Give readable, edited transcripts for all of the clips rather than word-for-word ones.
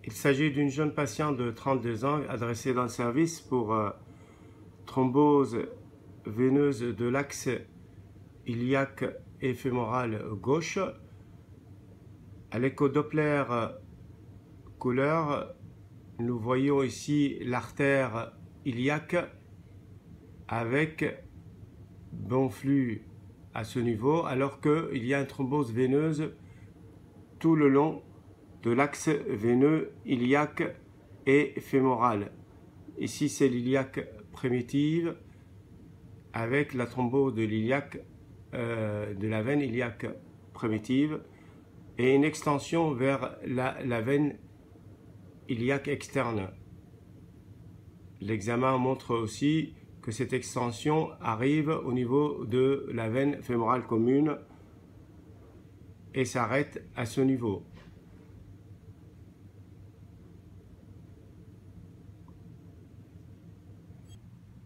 Il s'agit d'une jeune patiente de 32 ans adressée dans le service pour thrombose veineuse de l'axe iliaque et fémoral gauche. À l'écho-doppler couleur, nous voyons ici l'artère iliaque avec bon flux à ce niveau, alors qu'il y a une thrombose veineuse tout le long de l'axe veineux iliaque et fémoral. Ici, c'est l'iliaque primitive avec la thrombose de l'iliaque, de la veine iliaque primitive et une extension vers la veine iliaque externe. L'examen montre aussi que cette extension arrive au niveau de la veine fémorale commune et s'arrête à ce niveau.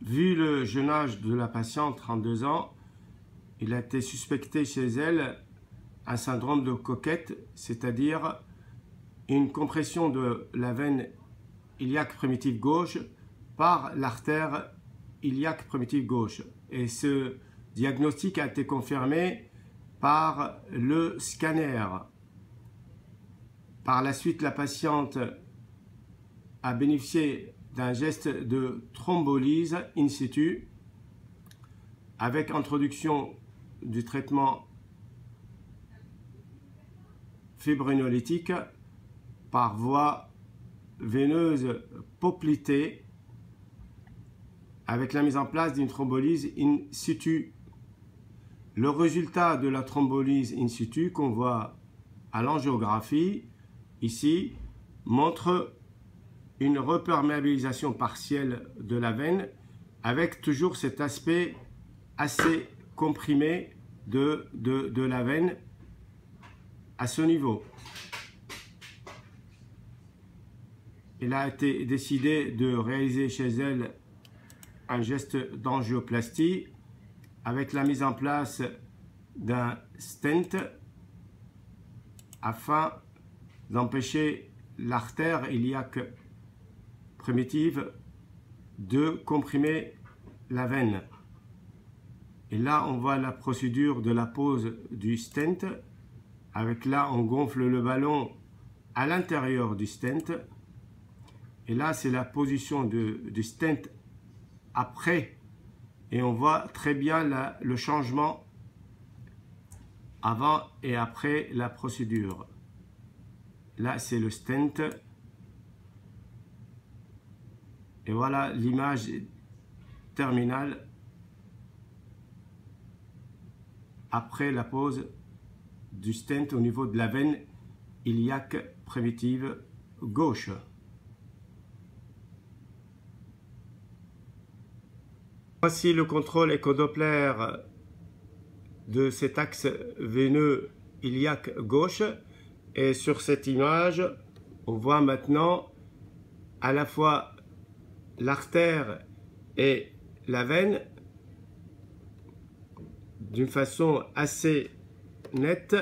Vu le jeune âge de la patiente, 32 ans, il a été suspecté chez elle un syndrome de Coquette, c'est-à-dire une compression de la veine iliaque primitive gauche par l'artère iliaque primitive gauche. Et ce diagnostic a été confirmé par le scanner. Par la suite, la patiente a bénéficié d'un geste de thrombolyse in situ avec introduction du traitement fibrinolytique par voie veineuse poplitée avec la mise en place d'une thrombolyse in situ. Le résultat de la thrombolyse in situ qu'on voit à l'angiographie ici montre une reperméabilisation partielle de la veine avec toujours cet aspect assez comprimé de la veine à ce niveau. Il a été décidé de réaliser chez elle un geste d'angioplastie avec la mise en place d'un stent afin d'empêcher l'artère iliaque primitive de comprimer la veine. Et là, on voit la procédure de la pose du stent. Avec là, on gonfle le ballon à l'intérieur du stent. Et là, c'est la position du stent après. Et on voit très bien le changement avant et après la procédure. Là, c'est le stent. Et voilà l'image terminale après la pose du stent au niveau de la veine iliaque primitive gauche. Voici le contrôle écho-doppler de cet axe veineux iliaque gauche. Et sur cette image, on voit maintenant à la fois l'artère et la veine d'une façon assez nette.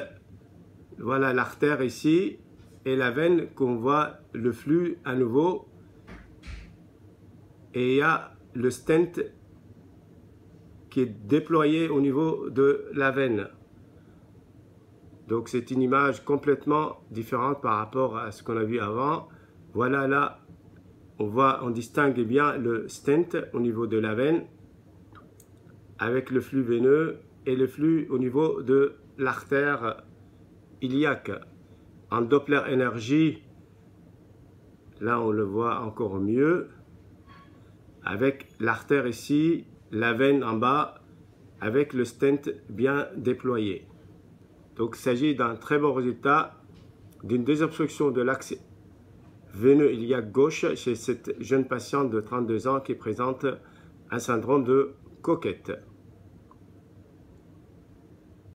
Voilà l'artère ici et la veine qu'on voit le flux à nouveau. Et il y a le stent qui est déployé au niveau de la veine. Donc c'est une image complètement différente par rapport à ce qu'on a vu avant. Voilà là. On distingue bien le stent au niveau de la veine avec le flux veineux et le flux au niveau de l'artère iliaque. En Doppler énergie, là on le voit encore mieux avec l'artère ici, la veine en bas avec le stent bien déployé. Donc il s'agit d'un très bon résultat d'une désobstruction de l'axe veineux iliaque gauche chez cette jeune patiente de 32 ans qui présente un syndrome de Coquette.